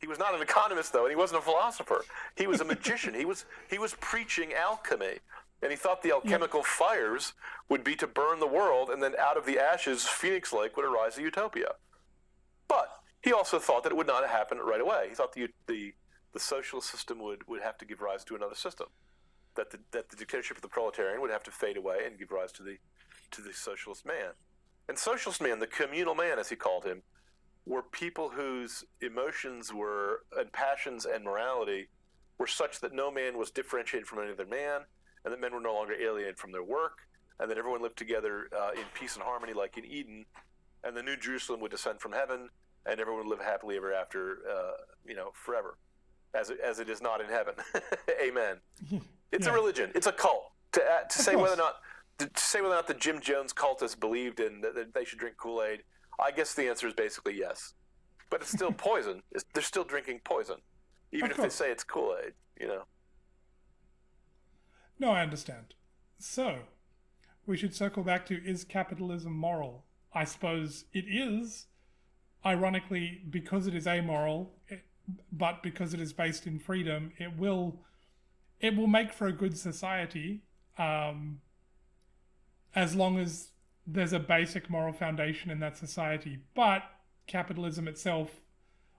He was not an economist, though, and he wasn't a philosopher. He was a magician. He was preaching alchemy, and he thought the alchemical fires would be to burn the world, and then out of the ashes, Phoenix Lake would arise a utopia. But he also thought that it would not happen right away. He thought the socialist system would have to give rise to another system, that the dictatorship of the proletarian would have to fade away and give rise to the socialist man. And socialist man, the communal man, as he called him, were people whose emotions and passions and morality were such that no man was differentiated from any other man, and that men were no longer alienated from their work, and that everyone lived together in peace and harmony like in Eden, and the New Jerusalem would descend from heaven, and everyone would live happily ever after, forever, as it is not in heaven. Amen. It's a religion. It's a cult. To say whether or not the Jim Jones cultists believed in that they should drink Kool-Aid, I guess the answer is basically yes. But it's still poison. They're still drinking poison. Even if they say it's Kool-Aid, No, I understand. So, we should circle back to, is capitalism moral? I suppose it is, ironically, because it is amoral, but because it is based in freedom, it will make for a good society, as long as there's a basic moral foundation in that society. But capitalism itself,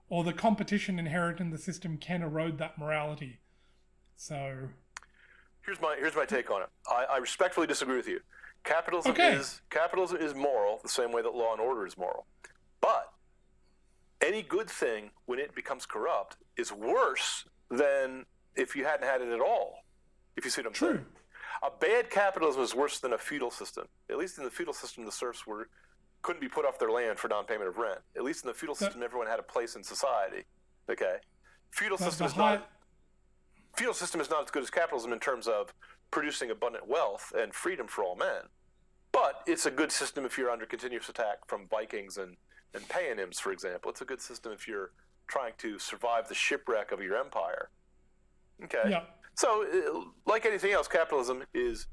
or the competition inherent in the system, can erode that morality. So here's my take on it. I respectfully disagree with you. Capitalism is moral the same way that law and order is moral. But any good thing, when it becomes corrupt, is worse than if you hadn't had it at all. If you see what I'm saying. A bad capitalism is worse than a feudal system. At least in the feudal system, the serfs couldn't be put off their land for non-payment of rent. At least in the feudal system, everyone had a place in society. Okay, feudal system is not as good as capitalism in terms of producing abundant wealth and freedom for all men. But it's a good system if you're under continuous attack from Vikings and Paganims, for example. It's a good system if you're trying to survive the shipwreck of your empire. Okay. Yeah. So, like anything else, capitalism is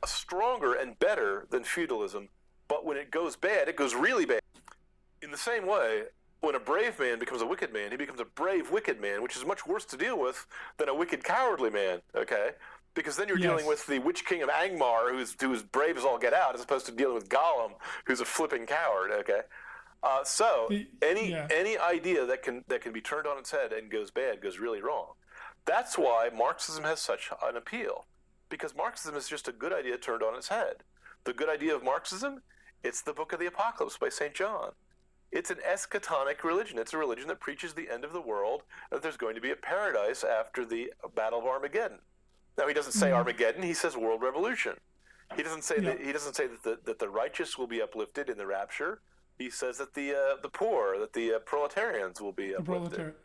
stronger and better than feudalism, but when it goes bad, it goes really bad. In the same way, when a brave man becomes a wicked man, he becomes a brave wicked man, which is much worse to deal with than a wicked cowardly man, okay? Because then you're dealing with the Witch King of Angmar, who's brave as all get out, as opposed to dealing with Gollum, who's a flipping coward, okay? Any idea that can be turned on its head and goes bad goes really wrong. That's why Marxism has such an appeal, because Marxism is just a good idea turned on its head. The good idea of Marxism, it's the Book of the Apocalypse by St. John. It's an eschatonic religion. It's a religion that preaches the end of the world, that there's going to be a paradise after the Battle of Armageddon. Now, he doesn't say Armageddon, he says world revolution. He doesn't say that the righteous will be uplifted in the rapture. He says that the poor, that the proletarians will be uplifted.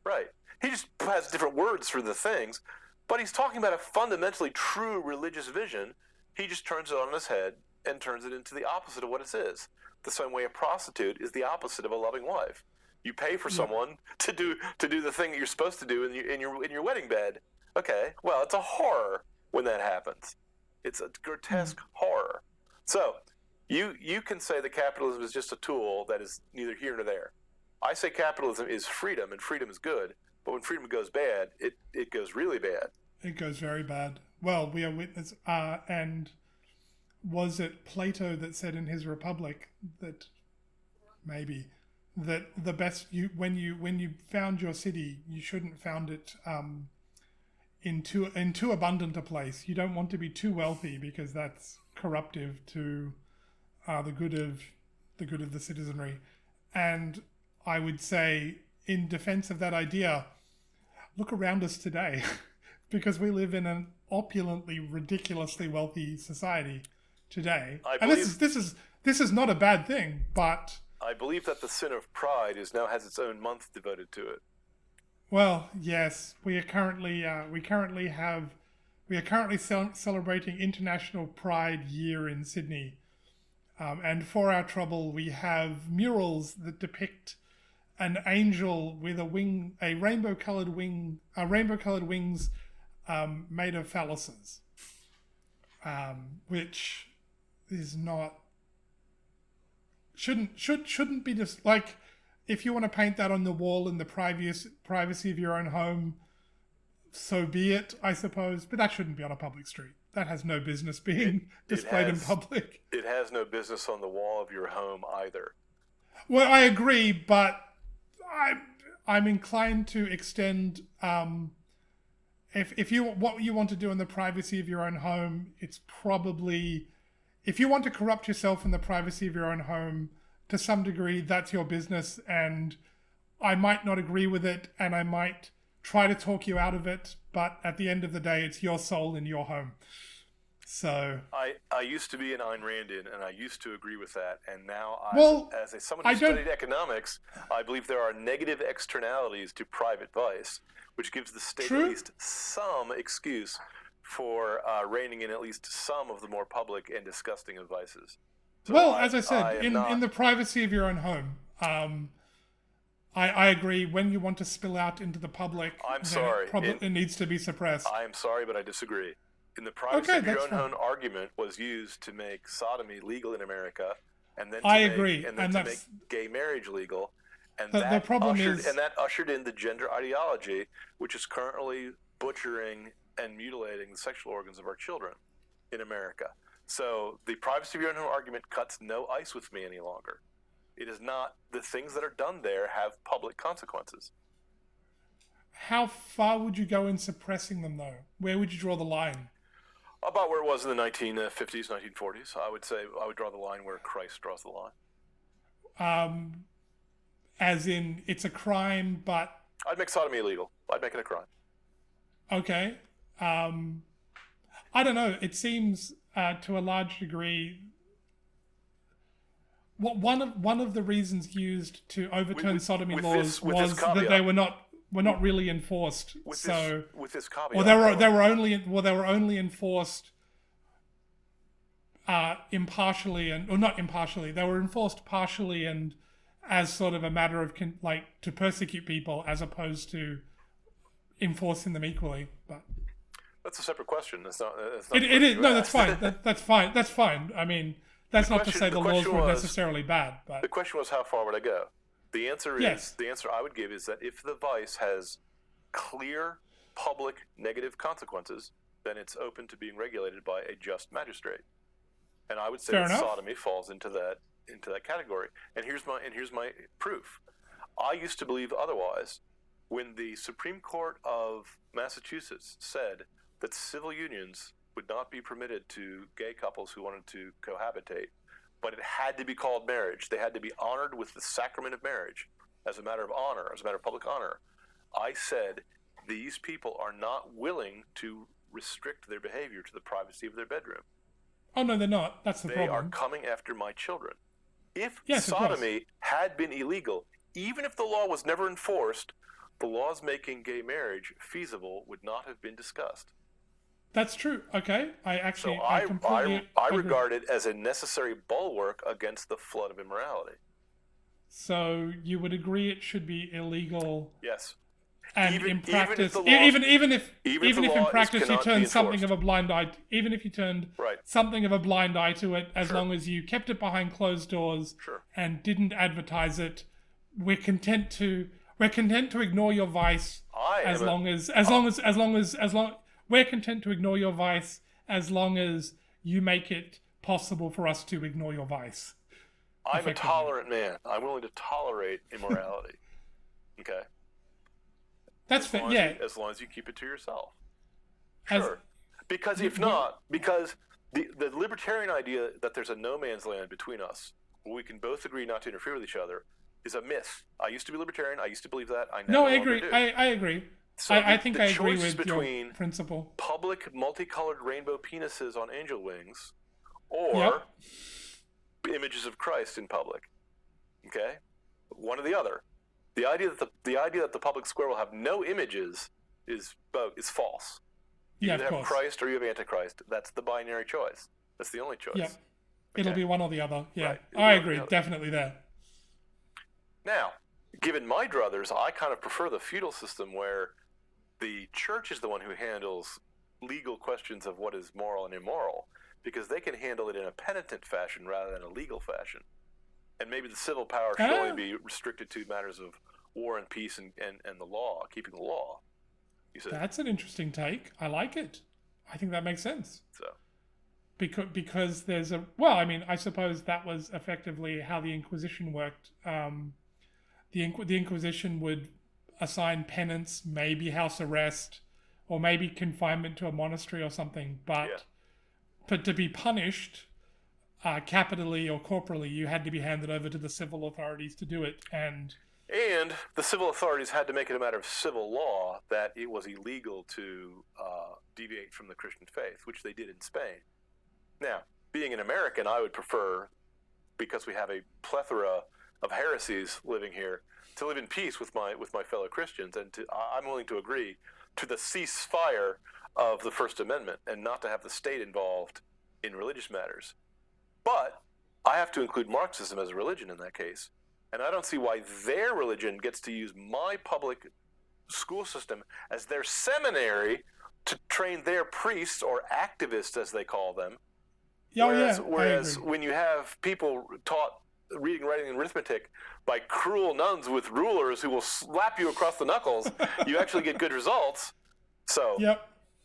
Right. He just has different words for the things, but he's talking about a fundamentally true religious vision. He just turns it on his head and turns it into the opposite of what it is. The same way a prostitute is the opposite of a loving wife. You pay for someone to do the thing that you're supposed to do in your wedding bed. Okay, well, it's a horror when that happens. It's a grotesque horror. So you can say that capitalism is just a tool that is neither here nor there. I say capitalism is freedom, and freedom is good. But when freedom goes bad, it goes really bad. It goes very bad. Well, we are witness, and was it Plato that said in his Republic that the best when you found your city, you shouldn't found it in too abundant a place. You don't want to be too wealthy because that's corruptive to the good of the citizenry. And I would say, in defense of that idea, look around us today, because we live in an opulently, ridiculously wealthy society today. And this is not a bad thing, but I believe that the sin of pride has its own month devoted to it. Well, yes, we are currently celebrating International Pride Year in Sydney, and for our trouble, we have murals that depict an angel with a rainbow-colored wings made of phalluses, which is not shouldn't be just like, if you want to paint that on the wall in the privacy of your own home, so be it, I suppose. But that shouldn't be on a public street. That has no business being displayed in public. It has no business on the wall of your home either. Well, I agree, but I'm inclined to extend, if what you want to do in the privacy of your own home, it's probably, if you want to corrupt yourself in the privacy of your own home, to some degree, that's your business, and I might not agree with it, and I might try to talk you out of it, but at the end of the day, it's your soul in your home. So I used to be an Ayn Randian, and I used to agree with that, and now as someone who studied economics, I believe there are negative externalities to private vice, which gives the state at least some excuse for reining in at least some of the more public and disgusting of vices. So well, as I said, I am in not. the privacy of your own home, I agree. When you want to spill out into the public, I'm then sorry. it needs to be suppressed. I am sorry, but I disagree. In the privacy Okay, of your that's own fine. home argument was used to make sodomy legal in America, and then I agree, and to make that's gay marriage legal, and the problem is that ushered in the gender ideology, which is currently butchering and mutilating the sexual organs of our children in America. So the privacy of your own home argument cuts no ice with me any longer. It is not, the things that are done there have public consequences. how far would you go in suppressing them, though? Where would you draw the line? About where it was in the 1950s, 1940s. I would say I would draw the line where Christ draws the line. As in, it's a crime, but I'd make sodomy illegal. I'd make it a crime. okay. I don't know. It seems to a large degree. One of the reasons used to overturn sodomy laws was that they were not really enforced. With this caveat, or they were only enforced impartially or not impartially. They were enforced partially and as sort of a matter of to persecute people as opposed to enforcing them equally. But that's a separate question. That's not. It is no. That's fine. That's fine. That's fine. I mean, that's not to say the laws were necessarily bad. But the question was, how far would I go? The answer is yes. The answer I would give is that if the vice has clear public negative consequences, then it's open to being regulated by a just magistrate. And I would say that sodomy falls into that category. And here's my proof. I used to believe otherwise. When the Supreme Court of Massachusetts said that civil unions would not be permitted to gay couples who wanted to cohabitate, but it had to be called marriage. They had to be honored with the sacrament of marriage as a matter of honor, as a matter of public honor. I said, these people are not willing to restrict their behavior to the privacy of their bedroom. Oh, no, they're not. That's the problem. They are coming after my children. If yes, sodomy had been illegal, even if the law was never enforced, the laws making gay marriage feasible would not have been discussed. That's true. Okay, I regard it as a necessary bulwark against the flood of immorality. So you would agree it should be illegal? Yes. And in practice, even if in practice you turned something of a blind eye, even if you turned something of a blind eye to it, as long as you kept it behind closed doors and didn't advertise it, we're content to ignore your vice we're content to ignore your vice as long as you make it possible for us to ignore your vice. I'm a tolerant man. I'm willing to tolerate immorality. Okay. That's fair. Yeah. As long as you keep it to yourself. Sure. Because if not, because the libertarian idea that there's a no man's land between us, where we can both agree not to interfere with each other, is a myth. I used to be libertarian. I used to believe that. I agree. I agree. So I think I agree with between your principle. Public multicolored rainbow penises on angel wings, or images of Christ in public. Okay, one or the other. The idea that the public square will have no images is false. You either have Christ or you have Antichrist. That's the binary choice. That's the only choice. Yeah, it'll be one or the other. Yeah, right. I agree. Definitely there. Now, given my druthers, I kind of prefer the feudal system where the church is the one who handles legal questions of what is moral and immoral, because they can handle it in a penitent fashion rather than a legal fashion. And maybe the civil power should only be restricted to matters of war and peace and the law, keeping the law. You said. That's an interesting take. I like it. I think that makes sense. So, because there's I suppose that was effectively how the Inquisition worked. The Inquisition would assign penance, maybe house arrest, or maybe confinement to a monastery or something. But to be punished capitally or corporally, you had to be handed over to the civil authorities to do it. And the civil authorities had to make it a matter of civil law that it was illegal to deviate from the Christian faith, which they did in Spain. Now, being an American, I would prefer, because we have a plethora of heresies living here, to live in peace with my fellow Christians, and I'm willing to agree to the ceasefire of the First Amendment and not to have the state involved in religious matters. But I have to include Marxism as a religion in that case. And I don't see why their religion gets to use my public school system as their seminary to train their priests, or activists as they call them. Oh, Whereas when you have people taught reading, writing, and arithmetic by cruel nuns with rulers who will slap you across the knuckles, you actually get good results. So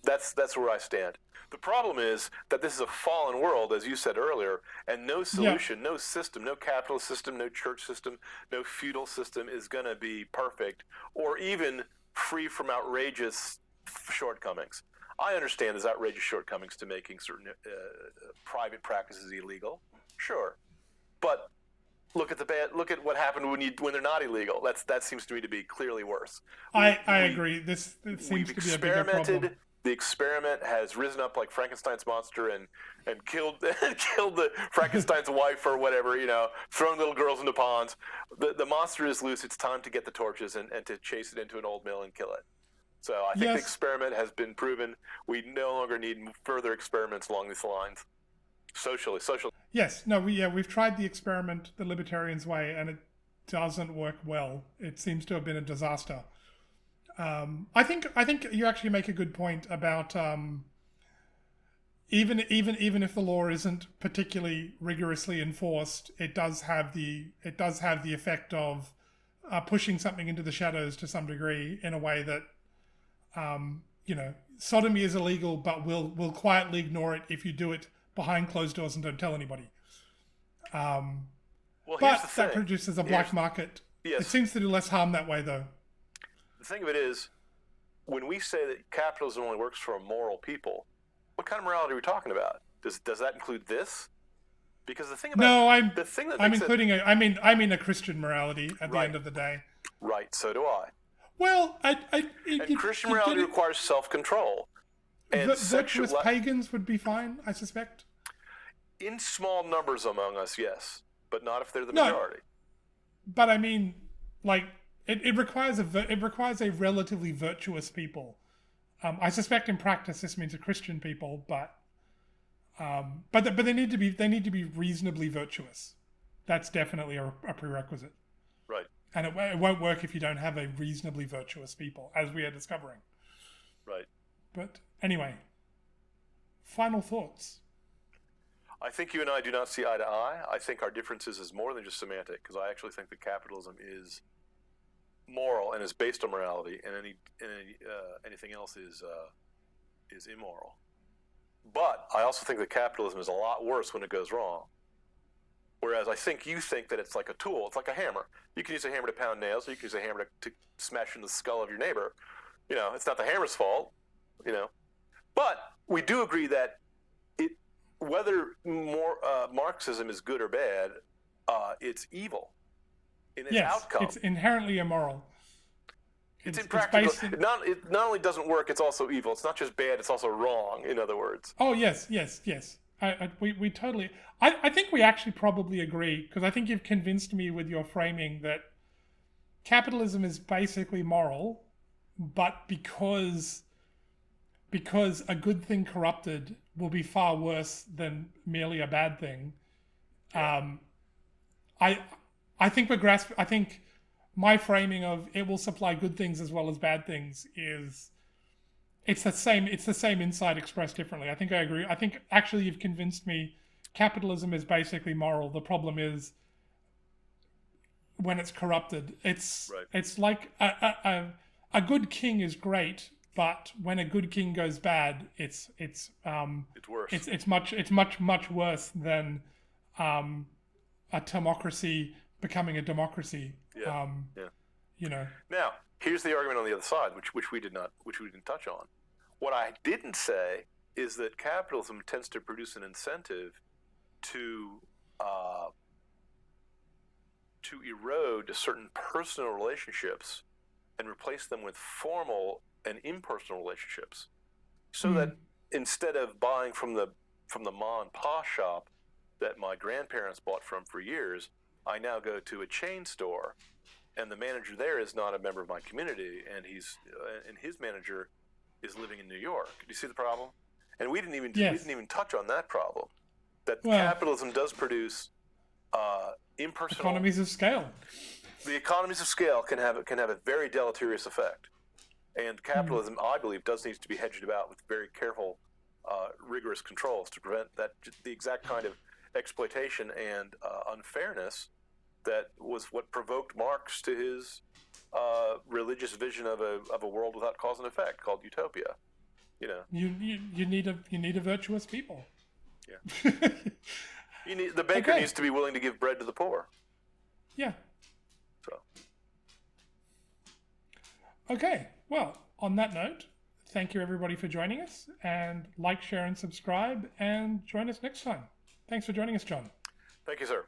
that's where I stand. The problem is that this is a fallen world, as you said earlier, and no solution, no system, no capitalist system, no church system, no feudal system is going to be perfect or even free from outrageous shortcomings. I understand there's outrageous shortcomings to making certain private practices illegal, sure, but look at what happened when they're not illegal. That seems to me to be clearly worse. I agree. This seems to be a bigger problem. The experiment has risen up like Frankenstein's monster and killed the Frankenstein's wife or whatever, thrown little girls into ponds. The monster is loose. It's time to get the torches and to chase it into an old mill and kill it. So I think the experiment has been proven. We no longer need further experiments along these lines. Socially. Yes. No. We've tried the experiment the libertarians' way, and it doesn't work well. It seems to have been a disaster. I think you actually make a good point about even if the law isn't particularly rigorously enforced, it does have the effect of pushing something into the shadows to some degree in a way that sodomy is illegal, but we'll quietly ignore it if you do it behind closed doors and don't tell anybody. But that produces a black market. Yes. It seems to do less harm that way, though. The thing of it is, when we say that capitalism only works for a moral people, what kind of morality are we talking about? Does that include this? Because the thing about I mean a Christian morality at the end of the day. Right. So do I. Well, Christian morality requires self-control. And virtuous pagans would be fine, I suspect. In small numbers among us, yes, but not if they're the majority. But I mean, like. It requires a relatively virtuous people. I suspect in practice this means a Christian people, but they need to be reasonably virtuous. That's definitely a prerequisite. Right. And it won't work if you don't have a reasonably virtuous people, as we are discovering. Right. But anyway, final thoughts. I think you and I do not see eye to eye. I think our differences is more than just semantic, because I actually think that capitalism is moral and is based on morality, and anything else is immoral. But I also think that capitalism is a lot worse when it goes wrong. Whereas I think you think that it's like a tool. It's like a hammer. You can use a hammer to pound nails, or you can use a hammer to smash in the skull of your neighbor. It's not the hammer's fault. But we do agree that whether Marxism is good or bad, it's evil. In its outcome. It's inherently immoral. It's impractical. It not only doesn't work, it's also evil. It's not just bad, it's also wrong, in other words. Oh, yes. We totally... I think we actually probably agree, because I think you've convinced me with your framing that capitalism is basically moral, but because a good thing corrupted will be far worse than merely a bad thing. I think I think my framing of it will supply good things as well as bad things it's the same insight expressed differently. I think I agree. I think actually you've convinced me capitalism is basically moral. The problem is when it's corrupted. It's like a good king is great, but when a good king goes bad, it's worse. It's much worse than a democracy becoming a democracy. Now, here's the argument on the other side, which we didn't touch on. What I didn't say is that capitalism tends to produce an incentive to erode certain personal relationships and replace them with formal and impersonal relationships, so that instead of buying from the ma and pa shop that my grandparents bought from for years, I now go to a chain store, and the manager there is not a member of my community, and his manager is living in New York. Do you see the problem? And we didn't even touch on that problem. Capitalism does produce impersonal Economies of scale. The economies of scale can have a very deleterious effect, and capitalism, I believe, does need to be hedged about with very careful, rigorous controls to prevent the exact kind of exploitation and unfairness that was what provoked Marx to his religious vision of a world without cause and effect called utopia. You need a virtuous people. Yeah. The baker needs to be willing to give bread to the poor. Yeah. So. Okay. Well, on that note, thank you everybody for joining us, and like, share, and subscribe, and join us next time. Thanks for joining us, John. Thank you, sir.